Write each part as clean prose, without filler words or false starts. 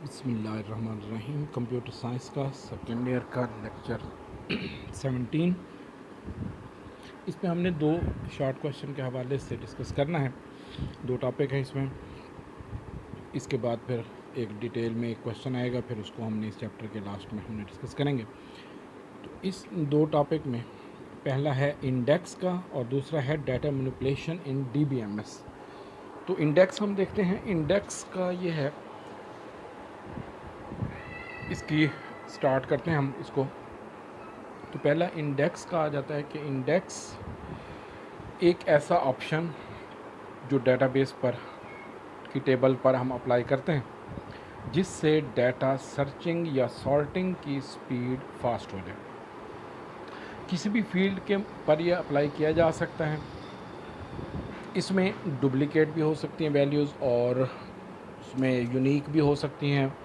बिस्मिल्लाहिर्रहमानिर्रहीम। Computer science का second year का लेक्चर 17। इसमें हमने दो शॉर्ट क्वेश्चन के हवाले से डिस्कस करना है। दो टॉपिक हैं इसमें। इसके बाद फिर एक डिटेल में एक क्वेश्चन आएगा, फिर उसको हमने इस चैप्टर के लास्ट में हमने डिस्कस करेंगे। तो इस दो टॉपिक में पहला है इंडेक्स का और दूसरा है डाटा मैनिपुलेशन इन डीबीएमएस। तो इंडेक्स हम देखते हैं। इंडेक्स का ये है, इसकी स्टार्ट करते हैं हम इसको। तो पहला इंडेक्स का आ जाता है कि इंडेक्स एक ऐसा ऑप्शन जो डेटाबेस पर की टेबल पर हम अप्लाई करते हैं जिससे डाटा सर्चिंग या सॉर्टिंग की स्पीड फास्ट हो जाए। किसी भी फील्ड के पर यह अप्लाई किया जा सकता है। इसमें डुप्लीकेट भी हो सकती हैं वैल्यूज़ और उसमें यूनिक भी हो सकती हैं।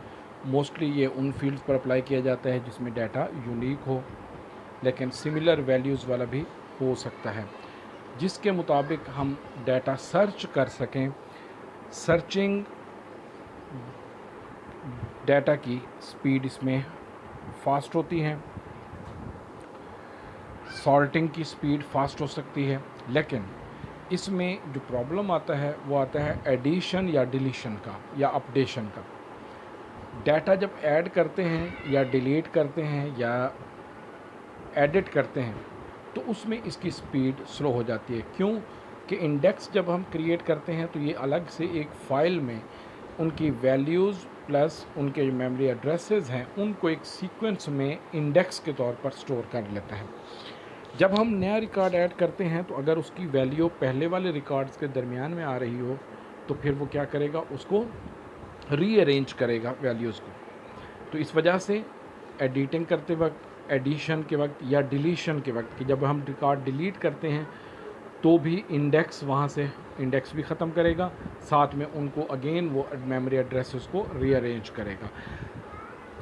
मोस्टली ये उन फील्ड्स पर अप्लाई किया जाता है जिसमें डाटा यूनिक हो, लेकिन सिमिलर वैल्यूज़ वाला भी हो सकता है, जिसके मुताबिक हम डाटा सर्च कर सकें। सर्चिंग डाटा की स्पीड इसमें फास्ट होती है, सॉर्टिंग की स्पीड फास्ट हो सकती है। लेकिन इसमें जो प्रॉब्लम आता है वो आता है एडिशन या डिलीशन का या अपडेशन का। डाटा जब ऐड करते हैं या डिलीट करते हैं या एडिट करते हैं तो उसमें इसकी स्पीड स्लो हो जाती है। क्यों कि इंडेक्स जब हम क्रिएट करते हैं तो ये अलग से एक फ़ाइल में उनकी वैल्यूज़ प्लस उनके जो मेमोरी एड्रेसेस हैं उनको एक सीक्वेंस में इंडेक्स के तौर पर स्टोर कर लेता है। जब हम नया रिकॉर्ड ऐड करते हैं तो अगर उसकी वैल्यू पहले वाले रिकॉर्ड्स के दरमियान में आ रही हो तो फिर वो क्या करेगा, उसको रीअरेंज करेगा वैल्यूज़ को। तो इस वजह से एडिटिंग करते वक्त, एडिशन के वक्त या डिलीशन के वक्त कि जब हम रिकॉर्ड डिलीट करते हैं तो भी इंडेक्स वहाँ से इंडेक्स भी ख़त्म करेगा, साथ में उनको अगेन वो मेमोरी एड्रेसेस को रीअरेंज करेगा।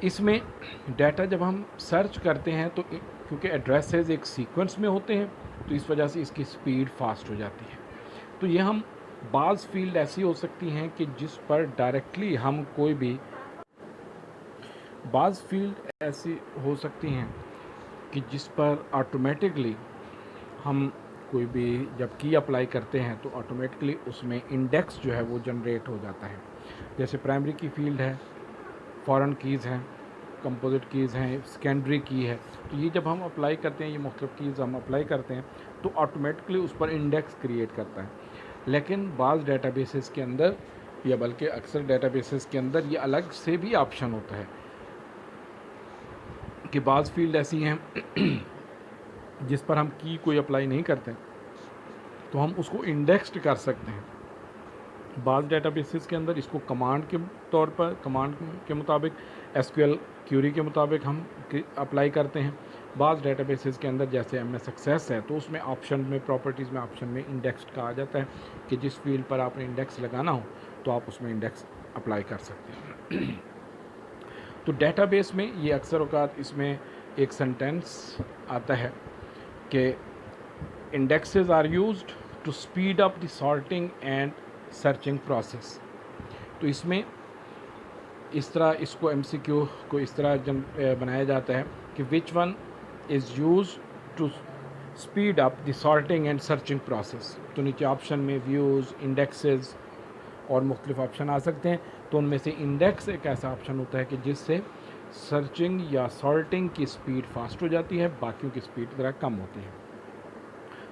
इसमें डाटा जब हम सर्च करते हैं तो क्योंकि एड्रेसेस एक सीक्वेंस में होते हैं तो इस वजह से इसकी स्पीड फास्ट हो जाती है। तो ये हम बाज़ फील्ड ऐसी हो सकती हैं कि जिस पर डायरेक्टली हम कोई भी बाज़ फील्ड ऐसी हो सकती हैं कि जिस पर ऑटोमेटिकली हम कोई भी जब की अप्लाई करते हैं तो ऑटोमेटिकली उसमें इंडेक्स जो है वो जनरेट हो जाता है। जैसे प्राइमरी की फील्ड है, फॉरेन कीज़ हैं, कंपोजिट कीज़ हैं, सेकेंडरी की है। तो ये जब हम अप्लाई करते हैं, ये मुख्तलिफ कीज़ हम अप्लाई करते हैं तो ऑटोमेटिकली उस पर इंडेक्स क्रिएट करता है। लेकिन बाज़ डेटाबेसेस के अंदर या बल्कि अक्सर डेटाबेसेस के अंदर ये अलग से भी ऑप्शन होता है कि बाज़ फील्ड ऐसी हैं जिस पर हम की कोई अप्लाई नहीं करते तो हम उसको इंडेक्स्ड कर सकते हैं। बाज़ डेटाबेसेस के अंदर इसको कमांड के तौर पर, कमांड के मुताबिक, एसक्यूएल क्यूरी के मुताबिक हम अप्लाई करते हैं। बाज़ डेटाबेसेस के अंदर जैसे एमएस एक्सेस है तो उसमें ऑप्शन में, प्रॉपर्टीज़ में ऑप्शन में इंडेक्स्ड का आ जाता है कि जिस फील्ड पर आपने इंडेक्स लगाना हो तो आप उसमें इंडेक्स अप्लाई कर सकते हैं। तो डेटाबेस में ये अक्सर औक़ात इसमें एक सेंटेंस आता है कि indexes are used to speed up the sorting and searching process। तो इसमें इस तरह इसको MCQ को इस तरह बनाया जाता है कि which one is used to speed up the sorting and searching process। तो नीचे ऑप्शन में व्यूज़, इंडेक्सेस और मुख्तलिफ ऑप्शन आ सकते हैं। तो उनमें से इंडेक्स एक ऐसा ऑप्शन होता है कि जिससे सर्चिंग या सॉर्टिंग की स्पीड फास्ट हो जाती है, बाकियों की स्पीड ज़रा कम होती है।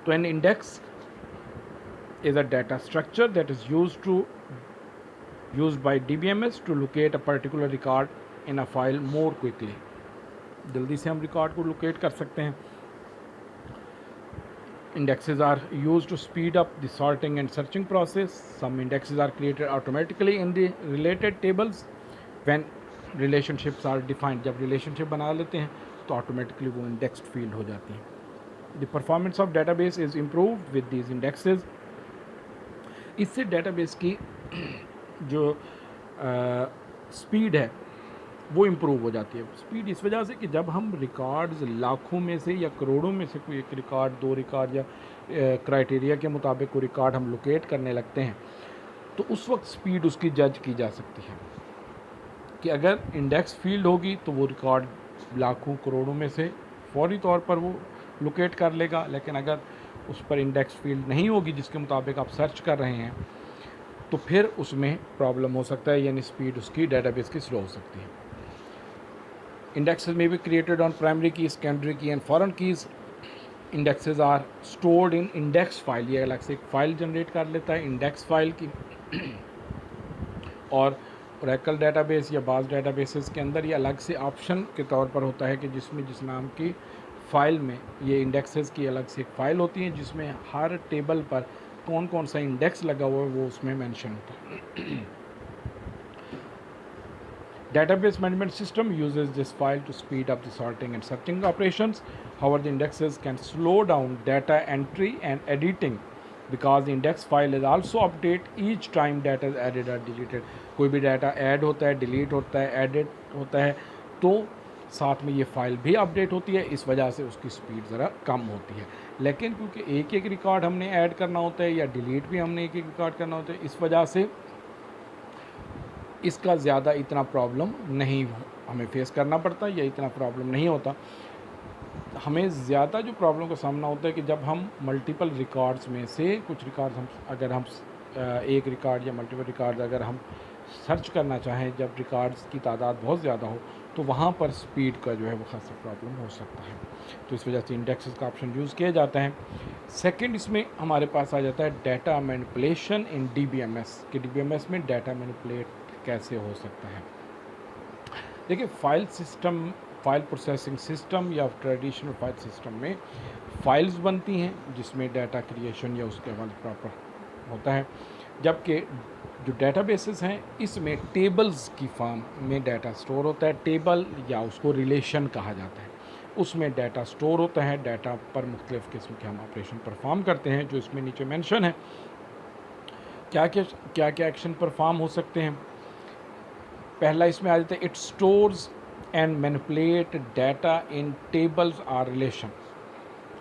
तो an index is a data structure that is used by DBMS to locate a particular record in a file more quickly। जल्दी से हम रिकॉर्ड को लोकेट कर सकते हैं। Indexes are used to speed up the sorting and searching process। Some indexes are created automatically in the related tables when relationships are defined। जब relationship बना लेते हैं तो automatically वो indexed field हो जाती हैं। The performance of database is improved with these indexes। इससे database की जो स्पीड है वो इम्प्रूव हो जाती है। स्पीड इस वजह से कि जब हम रिकॉर्ड्स लाखों में से या करोड़ों में से कोई एक रिकॉर्ड, दो रिकॉर्ड या क्राइटेरिया के मुताबिक कोई रिकॉर्ड हम लोकेट करने लगते हैं तो उस वक्त स्पीड उसकी जज की जा सकती है। कि अगर इंडेक्स फील्ड होगी तो वो रिकॉर्ड लाखों करोड़ों में से फौरी तौर पर वो लोकेट कर लेगा, लेकिन अगर उस पर इंडेक्स फील्ड नहीं होगी जिसके मुताबिक आप सर्च कर रहे हैं तो फिर उसमें प्रॉब्लम हो सकता है, यानी स्पीड उसकी डेटाबेस की स्लो हो सकती है। इंडेक्सेस में be created on primary key, secondary key and foreign keys. Indexes are stored in index file, ये अलग से एक फ़ाइल जनरेट कर लेता है इंडेक्स फाइल की। और ओरेकल डेटाबेस या बाज़ डेटाबेसेस के अंदर ये अलग से ऑप्शन के तौर पर होता है कि जिसमें जिस नाम की फ़ाइल में ये इंडेक्सेस की अलग से एक फ़ाइल होती है जिसमें हर टेबल पर कौन कौन सा इंडेक्स लगा हुआ है वो उसमें मेंशन होता है। Database management system uses this file to speed up the sorting and searching operations. However, the indexes can slow down data entry and editing because the index file is also update each time data is added or deleted. कोई भी data add होता है, delete होता है, edit होता है तो साथ में ये फ़ाइल भी अपडेट होती है, इस वजह से उसकी स्पीड ज़रा कम होती है। लेकिन क्योंकि एक एक रिकॉर्ड हमने ऐड करना होता है या डिलीट भी हमने एक एक रिकॉर्ड करना होता है, इस वजह से इसका ज़्यादा इतना प्रॉब्लम नहीं हमें फेस करना पड़ता या इतना प्रॉब्लम नहीं होता। हमें ज़्यादा जो प्रॉब्लम का सामना होता है कि जब हम मल्टीपल रिकॉर्ड्स में से कुछ रिकॉर्ड्स हम एक रिकॉर्ड या मल्टीपल रिकॉर्ड अगर हम सर्च करना चाहें, जब रिकॉर्ड्स की तादाद बहुत ज़्यादा हो तो वहाँ पर स्पीड का जो है वो खासा प्रॉब्लम हो सकता है। तो इस वजह से इंडेक्सेस का ऑप्शन यूज़ किया जाता है। सेकंड, इसमें हमारे पास आ जाता है डाटा मैनिपुलेशन इन DBMS कि DBMS में डाटा मैनिपुलेट कैसे हो सकता है। देखिए, फाइल प्रोसेसिंग सिस्टम या ट्रेडिशनल फाइल सिस्टम में फाइल्स बनती हैं जिसमें डाटा क्रिएशन या उसके हवाले प्रॉपर होता है, जबकि जो डेटाबेसेस हैं इसमें टेबल्स की फॉर्म में डाटा स्टोर होता है। टेबल या उसको रिलेशन कहा जाता है, उसमें डाटा स्टोर होता है। डाटा पर मुख्तलिफ़ किस्म के हम ऑपरेशन परफॉर्म करते हैं जो इसमें नीचे मेंशन है। क्या क्या एक्शन परफॉर्म हो सकते हैं। पहला इसमें आ जाता है it stores and manipulate data in tables or relation,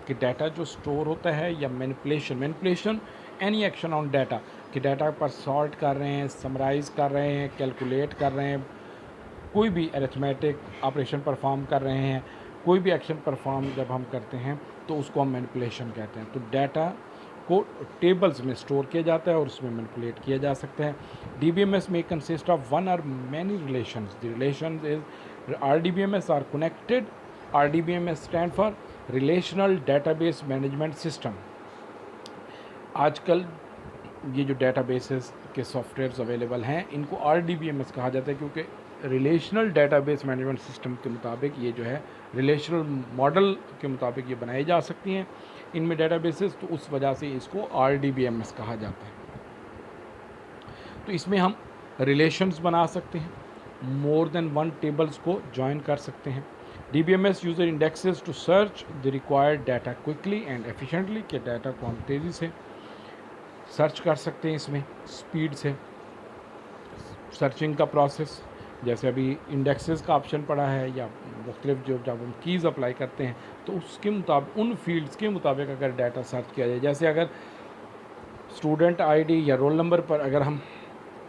कि डाटा जो स्टोर होता है या manipulation any action on data, कि डाटा पर सॉर्ट कर रहे हैं, समराइज़ कर रहे हैं, कैलकुलेट कर रहे हैं, कोई भी अरिथमेटिक ऑपरेशन परफॉर्म कर रहे हैं, कोई भी एक्शन परफॉर्म जब हम करते हैं तो उसको हम मैनिपुलेशन कहते हैं। तो डाटा को टेबल्स में स्टोर किया जाता है और उसमें मैनिपुलेट किया जा सकता है। DBMS में कंसिस्ट ऑफ वन और many relations. The relations is RDBMS are connected. RDBMS stand for relational database management system. आजकल ये जो डेटाबेसेस के सॉफ्टवेयर्स अवेलेबल हैं इनको RDBMS कहा जाता है, क्योंकि रिलेशनल डेटाबेस मैनेजमेंट सिस्टम के मुताबिक ये जो है रिलेशनल मॉडल के मुताबिक ये बनाई जा सकती हैं इनमें डेटाबेसेस, तो उस वजह से इसको RDBMS कहा जाता है। तो इसमें हम रिलेशंस बना सकते हैं, मोर देन वन टेबल्स को ज्वाइन कर सकते हैं। DBMS user indexes to search the required data quickly and efficiently, के डाटा को हम तेज़ी से सर्च कर सकते हैं। इसमें स्पीड से सर्चिंग का प्रोसेस, जैसे अभी इंडेक्सेस का ऑप्शन पड़ा है या मुख्तलिफ जब हम कीज़ अप्लाई करते हैं तो उसके मुताबिक उन फील्ड्स के मुताबिक अगर डाटा सर्च किया जाए, जैसे अगर स्टूडेंट आईडी या रोल नंबर पर अगर हम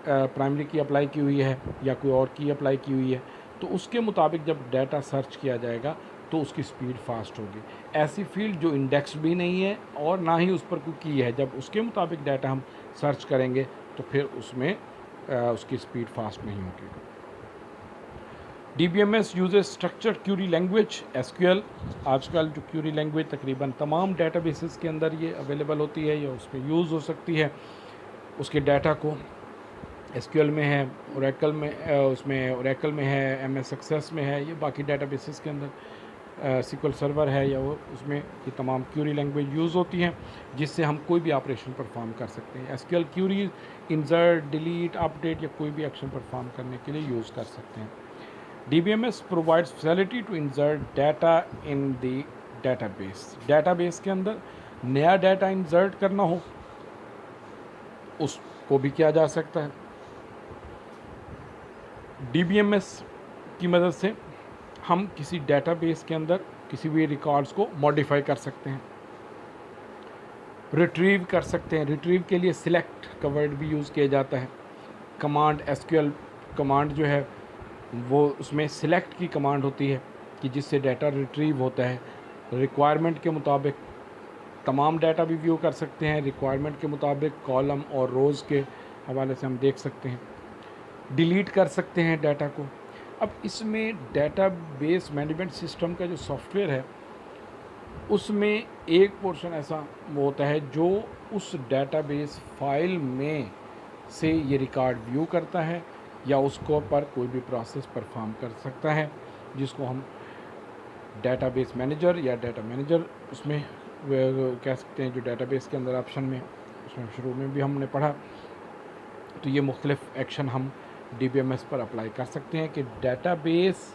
प्राइमरी की अप्लाई की हुई है या कोई और की अप्लाई की हुई है तो उसके मुताबिक जब डाटा सर्च किया जाएगा तो उसकी स्पीड फास्ट होगी। ऐसी फील्ड जो इंडेक्स भी नहीं है और ना ही उस पर कोई की है, जब उसके मुताबिक डाटा हम सर्च करेंगे तो फिर उसमें उसकी स्पीड फास्ट नहीं होगी। DBMS uses structured Curie language SQL। आजकल जो क्यूरी लैंग्वेज तकरीबन तमाम डेटाबेसेस के अंदर ये अवेलेबल होती है या उसमें यूज़ हो सकती है। उसके डाटा को SQL में है, ओरेकल में उसमें ओरेकल में है, MS एक्सेस में है, ये बाकी डेटाबेसेस के अंदर SQL सर्वर है या वो उसमें ये तमाम क्यूरी लैंग्वेज यूज़ होती हैं जिससे हम कोई भी ऑपरेशन परफॉर्म कर सकते हैं। SQL query insert, delete, update या कोई भी एक्शन परफॉर्म करने के लिए यूज़ कर सकते हैं। DBMS provides facility to insert data in the database। Database के अंदर नया डाटा इंसर्ट करना हो उसको भी किया जा सकता है। DBMS की मदद से हम किसी डेटाबेस के अंदर किसी भी रिकॉर्ड्स को मॉडिफाई कर सकते हैं, रिट्रीव कर सकते हैं। रिट्रीव के लिए सिलेक्ट का वर्ड भी यूज़ किया जाता है। कमांड SQL कमांड जो है वो उसमें सिलेक्ट की कमांड होती है कि जिससे डाटा रिट्रीव होता है। रिक्वायरमेंट के मुताबिक तमाम डाटा भी व्यू कर सकते हैं, रिक्वायरमेंट के मुताबिक कॉलम और रोज़ के हवाले से हम देख सकते हैं, डिलीट कर सकते हैं डाटा को। अब इसमें डेटाबेस मैनेजमेंट सिस्टम का जो सॉफ्टवेयर है उसमें एक पोर्शन ऐसा वो होता है जो उस डेटाबेस फाइल में से ये रिकॉर्ड व्यू करता है या उसको पर कोई भी प्रोसेस परफॉर्म कर सकता है, जिसको हम डेटाबेस मैनेजर या डाटा मैनेजर उसमें कह सकते हैं। जो डेटाबेस के अंदर ऑप्शन में उसमें शुरू में भी हमने पढ़ा, तो ये मुख्तलिफ़ एक्शन हम DBMS पर अप्लाई कर सकते हैं कि डेटाबेस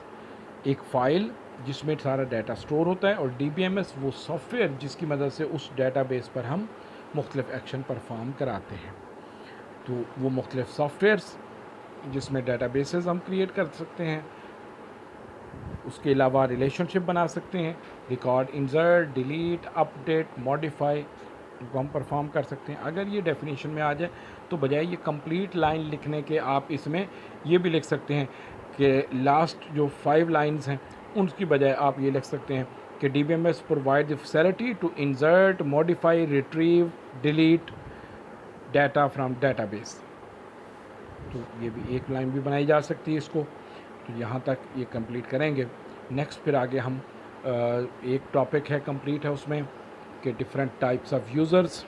एक फ़ाइल जिसमें सारा डाटा स्टोर होता है और DBMS वो सॉफ्टवेयर जिसकी मदद से उस डेटाबेस पर हम मुख्तलिफ़ एक्शन परफॉर्म कराते हैं। तो वो मुख्तलिफ़ सॉफ्टवेयर्स जिसमें डेटाबेसेस हम क्रिएट कर सकते हैं, उसके अलावा रिलेशनशिप बना सकते हैं, record insert, delete, update, modify, इनको हम परफॉर्म कर सकते हैं। अगर ये डेफिनेशन में आ जाए तो बजाय ये कंप्लीट लाइन लिखने के आप इसमें ये भी लिख सकते हैं कि लास्ट जो 5 लाइंस हैं उनकी बजाय आप ये लिख सकते हैं कि DBMS provide the facility to insert, modify, retrieve, delete data from database. तो ये भी एक लाइन भी बनाई जा सकती है इसको। तो यहाँ तक ये कंप्लीट करेंगे। नेक्स्ट फिर आगे हम एक टॉपिक है कंप्लीट है उसमें कि different types of users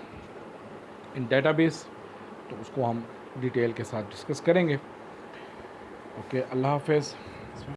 in database, तो उसको हम डिटेल के साथ डिस्कस करेंगे। ओके, अल्लाह हाफ़िज़।